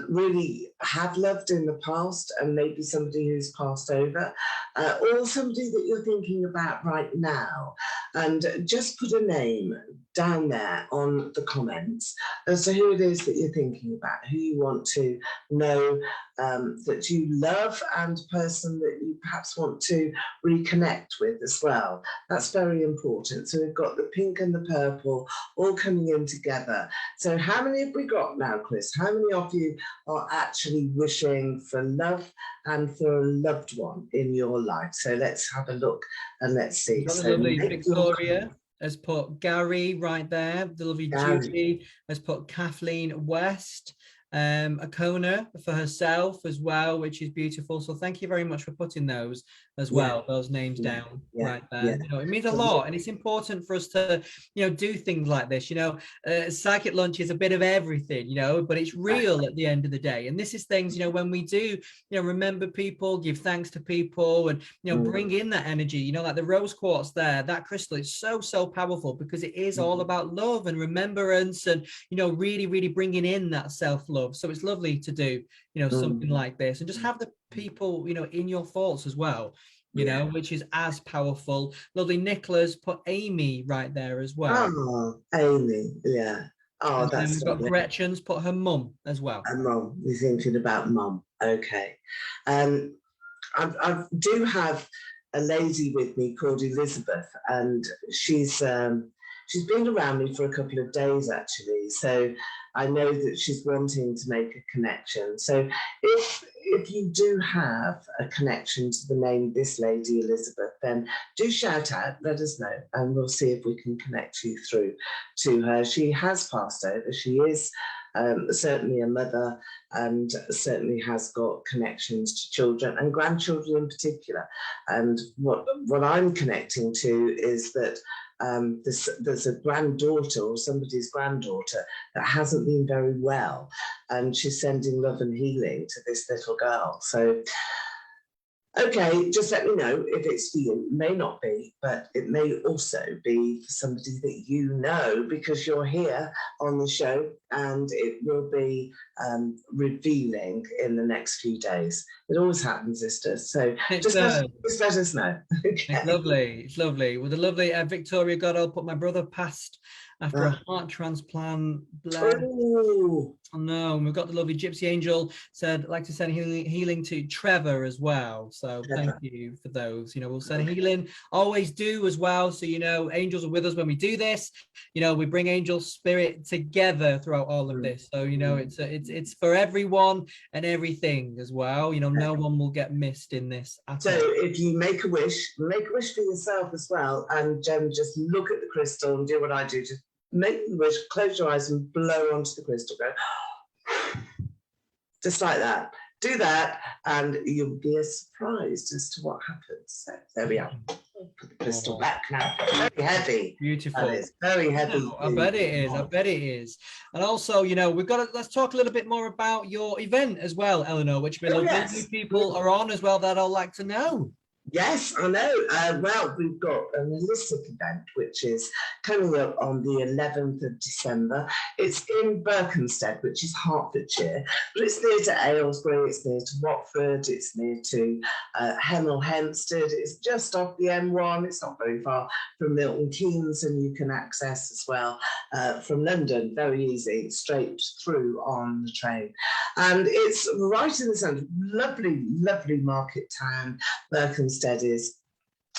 really have loved in the past, and maybe somebody who's passed over, or somebody that you're thinking about right now, and just put a name down there on the comments as to who it is that you're thinking about, who you want to know that you love, and a person that you perhaps want to reconnect with as well. That's very important. So we've got the pink and the purple all coming in together. So how many have we got now, Kris? How many of you are actually wishing for love and for a loved one in your life? So let's have a look and let's see. So lovely Victoria has put Gary right there. The lovely Judy has put Kathleen West. Akona for herself as well, which is beautiful. So thank you very much for putting those as well, those names down right there. It means a lot, and it's important for us to do things like this. Psychic lunch is a bit of everything, but it's real at the end of the day. And this is things, when we do remember people, give thanks to people, and bring in that energy, like the rose quartz there, that crystal is so powerful, because it is all about love and remembrance, and really bringing in that self-love. So it's lovely to do something like this, and just have the people in your thoughts as well, which is as powerful. Lovely Nicholas put Amy right there as well. Oh, Amy, oh, and that's we've got Gretchen's put her mum as well. And mum, you're thinking about mum. Okay. I do have a lady with me called Elizabeth, and she's been around me for a couple of days actually, so I know that she's wanting to make a connection. So if you do have a connection to the name of this lady Elizabeth, then do shout out, let us know, and we'll see if we can connect you through to her. She has passed over. She is certainly a mother, and certainly has got connections to children and grandchildren in particular. And what I'm connecting to is that there's a granddaughter, or somebody's granddaughter, that hasn't been very well, and she's sending love and healing to this little girl. So okay, just let me know if it's for you. It may not be, but it may also be for somebody that you know, because you're here on the show, and it will be revealing in the next few days. It always happens, sister. So just let us know. Okay. It's lovely. It's lovely. With the lovely Victoria Goddard put my brother passed after a heart transplant. Oh no. And we've got the lovely Gypsy Angel said, I'd like to send healing to Trevor as well. So thank you for those. We'll send healing, always do as well. So angels are with us when we do this. We bring angel spirit together throughout all of this. So it's for everyone and everything as well. No one will get missed in this at all. If you make a wish for yourself as well, and just look at the crystal and do what I do. Just make the wish, close your eyes and blow onto the crystal. Go just like that. Do that, and you'll be surprised as to what happens. So there we are. Put the crystal back now. Very heavy. Beautiful. It's very heavy. I bet it is. I bet it is. And also, we've got to, let's talk a little bit more about your event as well, Eleanor, which people are on as well that I'd like to know. Yes, I know. Well, we've got an holistic event which is coming up on the 11th of December. It's in Berkhamsted, which is Hertfordshire, but it's near to Aylesbury, it's near to Watford, it's near to Hemel Hempstead. It's just off the M1. It's not very far from Milton Keynes, and you can access as well from London. Very easy, straight through on the train. And it's right in the centre. Lovely, lovely market town, Berkhamsted is,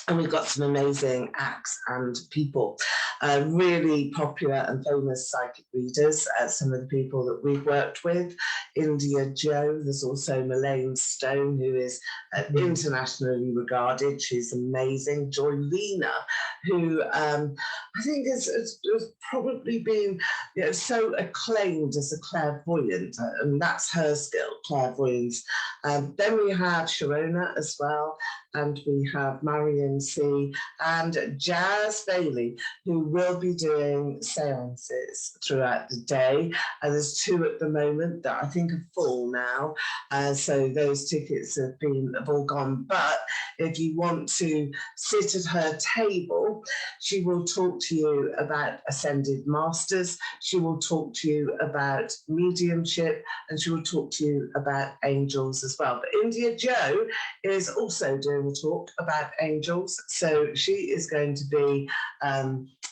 and we've got some amazing acts and people, really popular and famous psychic readers, some of the people that we've worked with, India Joe. There's also Melaine Stone, who is internationally regarded. She's amazing. Joy Lena, who I think has probably been so acclaimed as a clairvoyant, and that's her skill, clairvoyance. Then we have Sharona as well, and we have Marion C. and Jazz Bailey, who will be doing seances throughout the day. And there's 2 at the moment that I think are full now. So those tickets have all gone. But if you want to sit at her table, she will talk to you about ascended masters. She will talk to you about mediumship, and she will talk to you about angels as well. But India Joe is also doing a talk about angels, so she is going to be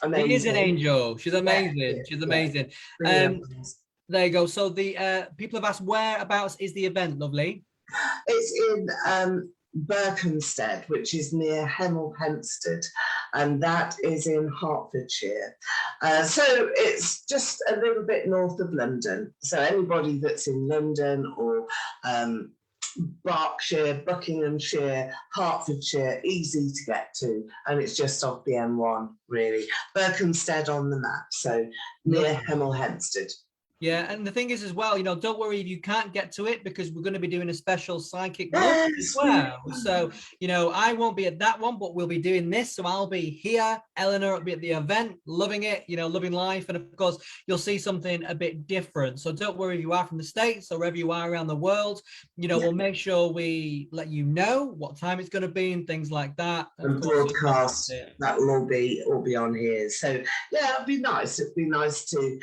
amazing. She is an angel. She's amazing. Yeah, she's amazing. Yeah. There you go. So the people have asked, whereabouts is the event, lovely? It's in Berkhamsted, which is near Hemel Hempstead, and that is in Hertfordshire. So it's just a little bit north of London. So anybody that's in London or Berkshire, Buckinghamshire, Hertfordshire, easy to get to, and it's just off the M1, really. Berkhamsted on the map, so near Hemel Hempstead. Yeah, and the thing is as well, don't worry if you can't get to it, because we're going to be doing a special psychic book as well. So, I won't be at that one, but we'll be doing this. So I'll be here. Eleanor will be at the event, loving it, loving life. And of course, you'll see something a bit different. So don't worry if you are from the States or wherever you are around the world. We'll make sure we let you know what time it's going to be and things like that. And broadcast, that will all be on here. So yeah, it'd be nice. It'd be nice to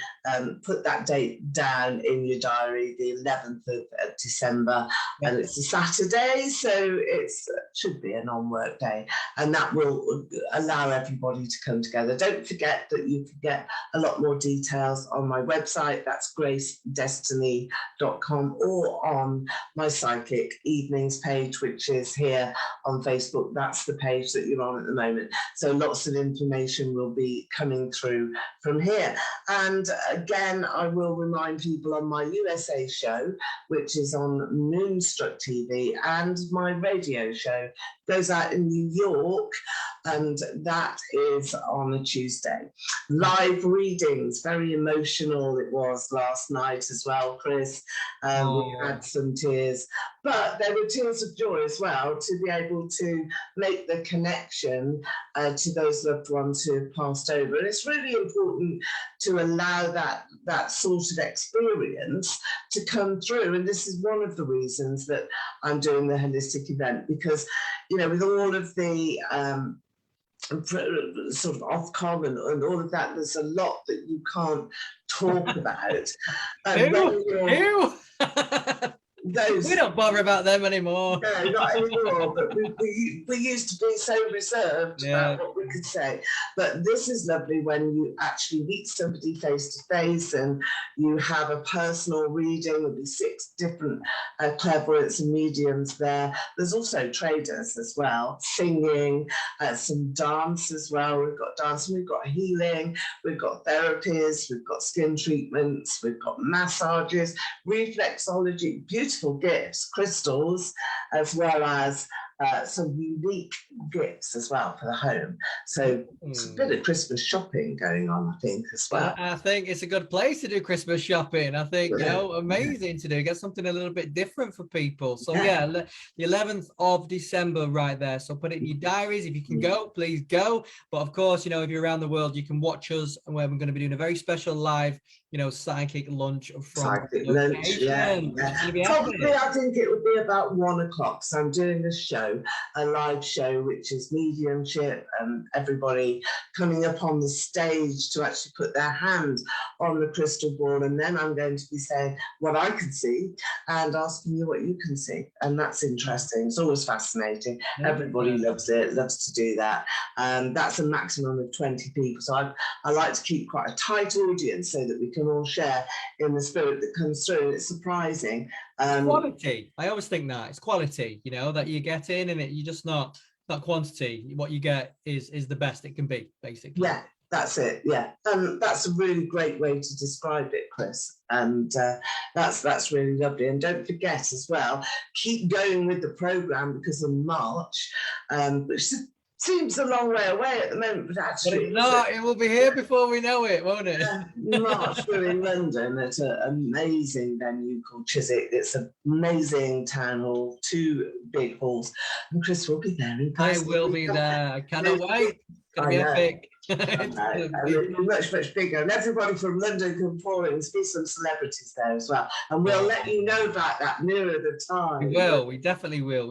put that date down in your diary, the 11th of December, and it's a Saturday, so it should be a non-work day, and that will allow everybody to come together. Don't forget that you can get a lot more details on my website, that's gracedestiny.com, or on my Psychic Evenings page, which is here on Facebook. That's the page that you're on at the moment, so lots of information will be coming through from here. And again, I will remind people on my USA show, which is on Moonstruck TV, and my radio show goes out in New York, and that is on a Tuesday. Live readings, very emotional it was last night as well, Kris. We had some tears, but there were tears of joy as well, to be able to make the connection to those loved ones who have passed over. And it's really important to allow that sort of experience to come through. And this is one of the reasons that I'm doing the holistic event, because, with all of the sort of Ofcom and all of that, there's a lot that you can't talk about. We don't bother about them anymore. No, not anymore. But we used to be so reserved about what we could say. But this is lovely when you actually meet somebody face to face and you have a personal reading. There'll be 6 different clairvoyants and mediums there. There's also traders as well, singing, some dance as well. We've got dancing, we've got healing, we've got therapies, we've got skin treatments, we've got massages, reflexology, beautiful gifts, crystals, as well as some unique gifts as well for the home. So it's a bit of Christmas shopping going on, I think, as well. I think it's a good place to do Christmas shopping. I think, amazing to do, get something a little bit different for people. So the 11th of December right there. So put it in your diaries. If you can go, please go. But of course, if you're around the world, you can watch us, and where we're going to be doing a very special live psychic lunch from psychic location. lunch, yeah. Probably, I think it would be about 1 o'clock. So I'm doing a live show, which is mediumship, and everybody coming up on the stage to actually put their hand on the crystal ball, and then I'm going to be saying what I can see and asking you what you can see, and that's interesting. It's always fascinating. Everybody loves it, loves to do that. That's a maximum of 20 people, so I like to keep quite a tight audience so that we can all share in the spirit that comes through. It's surprising. Quality. I always think that it's quality, that you get in, and you're just not quantity. What you get is the best it can be, basically. Yeah, that's it. Yeah, that's a really great way to describe it, Kris. And that's really lovely. And don't forget as well, keep going with the program, because in March, which seems a long way away at the moment, but actually... But it's not. It will be here before we know it, won't it? March, we're in London at an amazing venue called Chiswick. It's an amazing town hall, 2 big halls. And Kris will be there in person. I will be there. I cannot wait. It's going to be epic. And much bigger, and everybody from London can pour in. There's be some celebrities there as well, and we'll let you know about that nearer the time. We definitely will.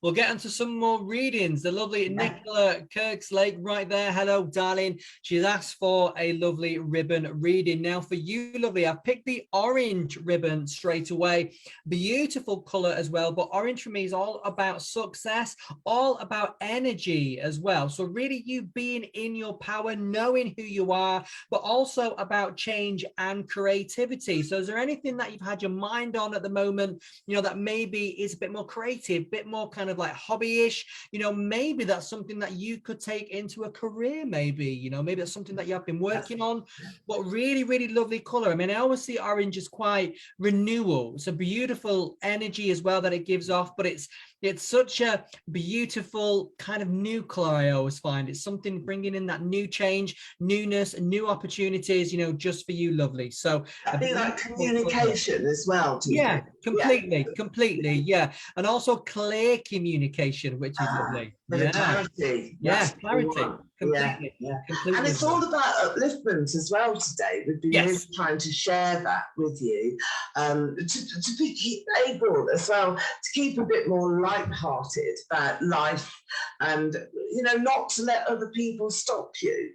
We'll get into some more readings. The lovely Nicola Kirkslake right there. Hello, darling. She's asked for a lovely ribbon reading. Now for you, lovely, I've picked the orange ribbon straight away. Beautiful color as well, but orange for me is all about success, all about energy as well. So really you being in your power, knowing who you are, but also about change and creativity. So is there anything that you've had your mind on at the moment, that maybe is a bit more creative, a bit more kind of like hobbyish, maybe that's something that you could take into a career, maybe that's something that you have been working on, but really, really lovely color. I mean, I always see orange as quite renewal. It's a beautiful energy as well that it gives off, but it's such a beautiful kind of new color. I always find it's something bringing in that new change, newness, and new opportunities, just for you, lovely. So I think like communication as well. Completely. Yeah. And also clear communication, which is lovely. Clarity. Clarity. Completely. And it's all about upliftment as well today. We've been really trying to share that with you, to be able as well to keep a bit more light-hearted about life, and not to let other people stop you.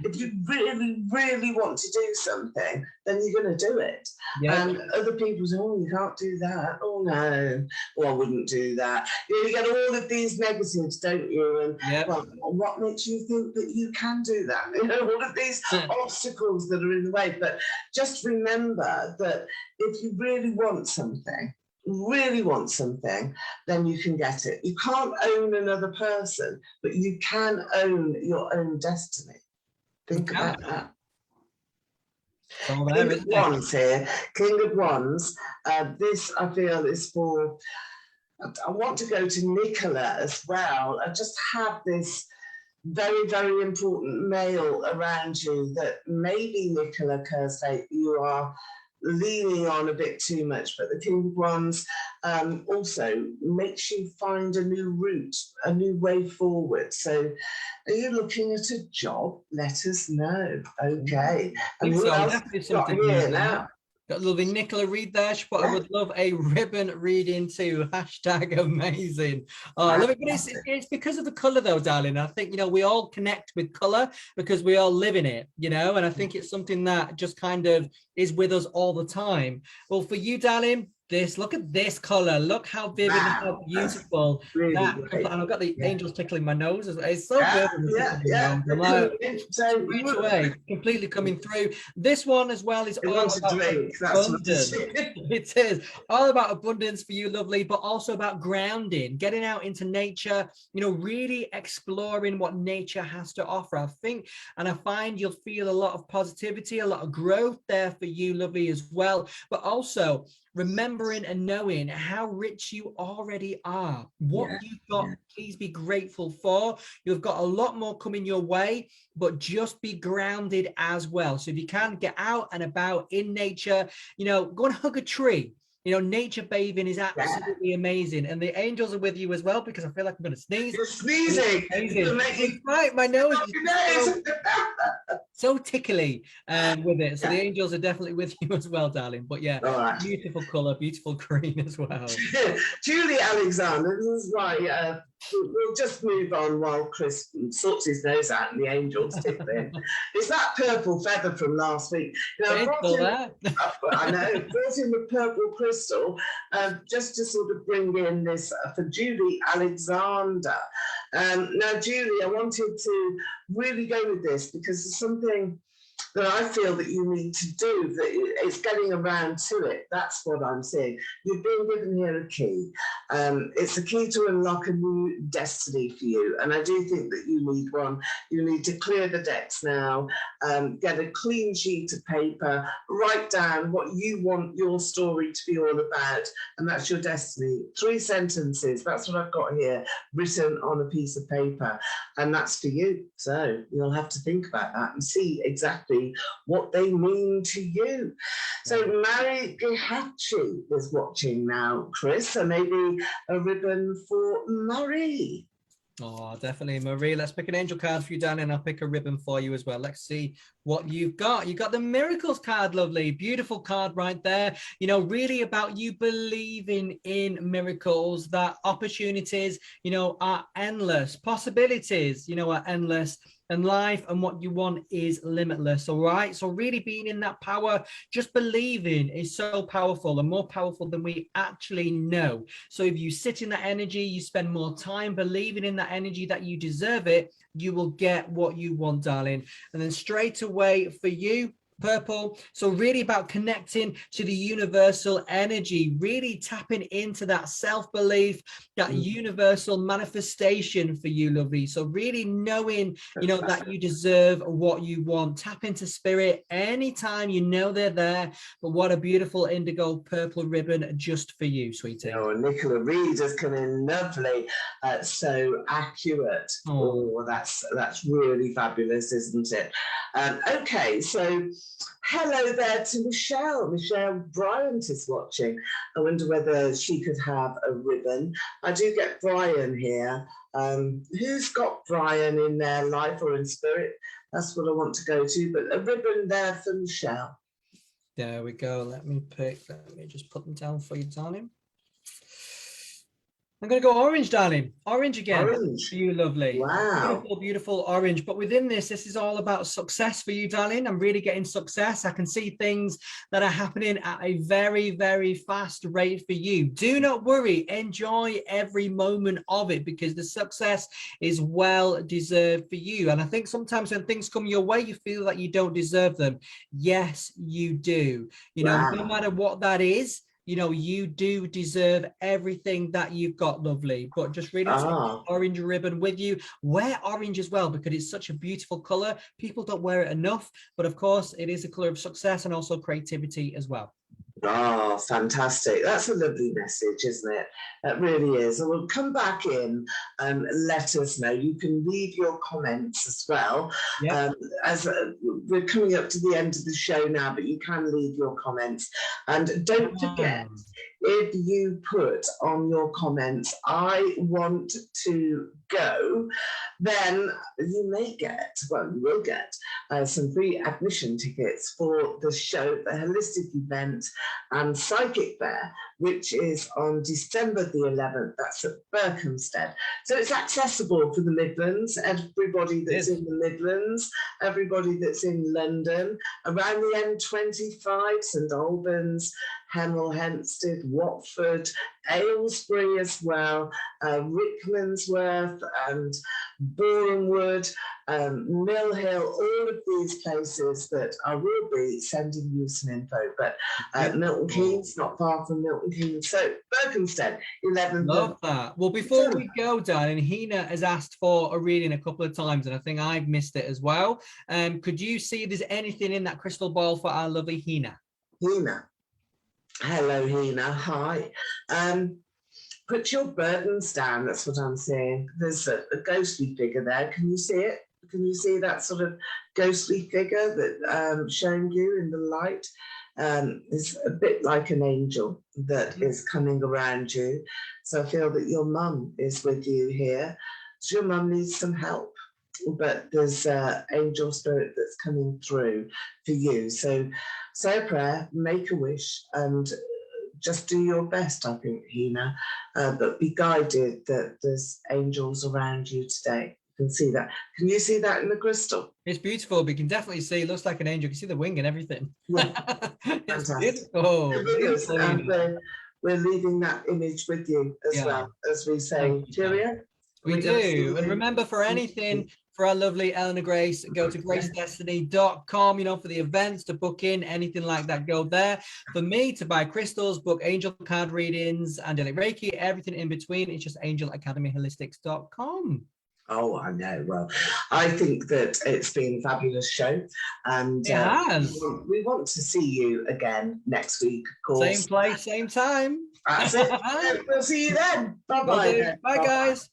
If you really, really want to do something, then you're going to do it. And other people say, "Oh, you can't do that. Oh no, I wouldn't do that." You get all of these negatives, don't you? And well, what makes you think that you can do that? All of these obstacles that are in the way. But just remember that if you really want something, then you can get it. You can't own another person, but you can own your own destiny. Think about that. King of Wands here. King of Wands. This, I feel, is for... I want to go to Nicola as well. I just have this very, very important male around you that maybe, Nicola Kirkslake, you are leaning on a bit too much, but the King of Wands also makes you find a new route, a new way forward. So are you looking at a job? Let us know. Okay. And who else got here now? Got lovely Nicola Reed there. She put, I would love a ribbon reading too. Hashtag amazing. Oh, I love it. But it's because of the color though, darling. I think, we all connect with color because we all live in it, and I think it's something that just kind of is with us all the time. Well, for you, darling, look at this color. Look how vivid and how beautiful. Really and I've got the angels tickling my nose. It's so good. Straight away, completely coming through. This one as well is all about abundance. It is all about abundance for you, lovely, but also about grounding, getting out into nature, really exploring what nature has to offer. I think, and I find you'll feel a lot of positivity, a lot of growth there for you, lovely, as well, but also remembering and knowing how rich you already are. What you've got, please be grateful for. You've got a lot more coming your way, but just be grounded as well. So if you can, get out and about in nature, go and hug a tree. You know, nature bathing is absolutely amazing, and the angels are with you as well, because I feel like I'm going to sneeze. You're sneezing. Amazing. It's right, my nose is so tickly with it. So the angels are definitely with you as well, darling. But yeah, beautiful color, beautiful green as well. Julie Alexander, this is why we'll just move on while Kris sorts his nose out and the angels tip in. It's that purple feather from last week. You know, I know, brought in the purple crystal just to sort of bring in this for Julie Alexander. Now, Julie, I wanted to really go with this because there's something that I feel that you need to do, that it's getting around to it. That's what I'm saying. You've been given here a key. It's a key to unlock a new destiny for you. And I do think that you need one. You need to clear the decks now, get a clean sheet of paper, write down what you want your story to be all about. And that's your destiny. 3 sentences. That's what I've got here, written on a piece of paper. And that's for you. So you'll have to think about that and see exactly what they mean to you. So Mary Gihachi is watching now, Kris, so maybe a ribbon for Marie. Oh, definitely, Marie. Let's pick an angel card for you, Dan, and I'll pick a ribbon for you as well. Let's see what you've got. You got the miracles card, lovely. Beautiful card right there. You know, really about you believing in miracles, that opportunities, you know, are endless. Possibilities, you know, are endless. And life and what you want is limitless. All right. So really being in that power, just believing is so powerful and more powerful than we actually know. So if you sit in that energy, you spend more time believing in that energy that you deserve it, you will get what you want, darling. And then straight away for you, purple. So really about connecting to the universal energy, really tapping into that self-belief, that universal manifestation for you, lovely. So really knowing, you know, that you deserve what you want. Tap into spirit anytime you know they're there. But what a beautiful indigo purple ribbon just for you, sweetie. Oh, Nicola Reed has come in lovely. So accurate. Oh, that's really fabulous, isn't it? Okay, so hello there to Michelle. Michelle Bryant is watching. I wonder whether she could have a ribbon. I do get Brian here. Who's got Brian in their life or in spirit? That's what I want to go to. But a ribbon there for Michelle. There we go. Let me just put them down for you, darling. I'm going to go orange, darling. Orange again. Orange. For you, lovely. Wow. Beautiful, beautiful orange. But within this is all about success for you, darling. I'm really getting success. I can see things that are happening at a very, very fast rate for you. Do not worry. Enjoy every moment of it because the success is well deserved for you. And I think sometimes when things come your way, you feel that you don't deserve them. Yes, you do. You know, no matter what that is, you know, you do deserve everything that you've got, lovely. But just really take the orange ribbon with you. Wear orange as well because it's such a beautiful color. People don't wear it enough, but of course it is a color of success and also creativity as well. Oh, fantastic. That's a lovely message, isn't it? It really is. And we'll come back in and let us know. You can leave your comments as well. Yep. As we're coming up to the end of the show now, but you can leave your comments. And don't forget, if you put on your comments, I want to go, then you may get, well, you will get some free admission tickets for the show, the Holistic Event and Psychic Fair, which is on December the 11th. That's at Berkhamsted. So it's accessible for the Midlands, everybody that's in the Midlands, everybody that's in London, around the M25, St Albans, Hemel Hempstead, Watford, Aylesbury as well, Rickmansworth and Borehamwood, Mill Hill, all of these places that I will be sending you some info. But Milton Keynes, not far from Milton Keynes. So Berkhamsted, 11th. Love that. Well, before we go, darling, Hina has asked for a reading a couple of times, and I think I've missed it as well. Could you see if there's anything in that crystal ball for our lovely Hina? Hina. Hello, Hina. Hi. Put your burdens down. That's what I'm saying. There's a ghostly figure there. Can you see it? Can you see that sort of ghostly figure that showing you in the light? is a bit like an angel that is coming around you. So I feel that your mum is with you here. So your mum needs some help, but there's angel spirit that's coming through for you. So say a prayer, make a wish, and just do your best, I think, Hina, but be guided that there's angels around you today. You can see that. Can you see that in the crystal? It's beautiful, but you can definitely see, it looks like an angel. You can see the wing and everything. Yeah. It's Fantastic. beautiful. And we're leaving that image with you as well, as we say, cheerio. We do. And remember, for anything for our lovely Eleanor Grace, go to gracedestiny.com, you know, for the events, to book in, anything like that, go there. For me, to buy crystals, book angel card readings, angelic Reiki, everything in between, it's just angelacademyholistics.com. Oh, I know. Well, I think that it's been a fabulous show, and it has. We want to see you again next week, of course. Same place, same time. That's it. We'll see you then. Bye-bye. Bye, guys.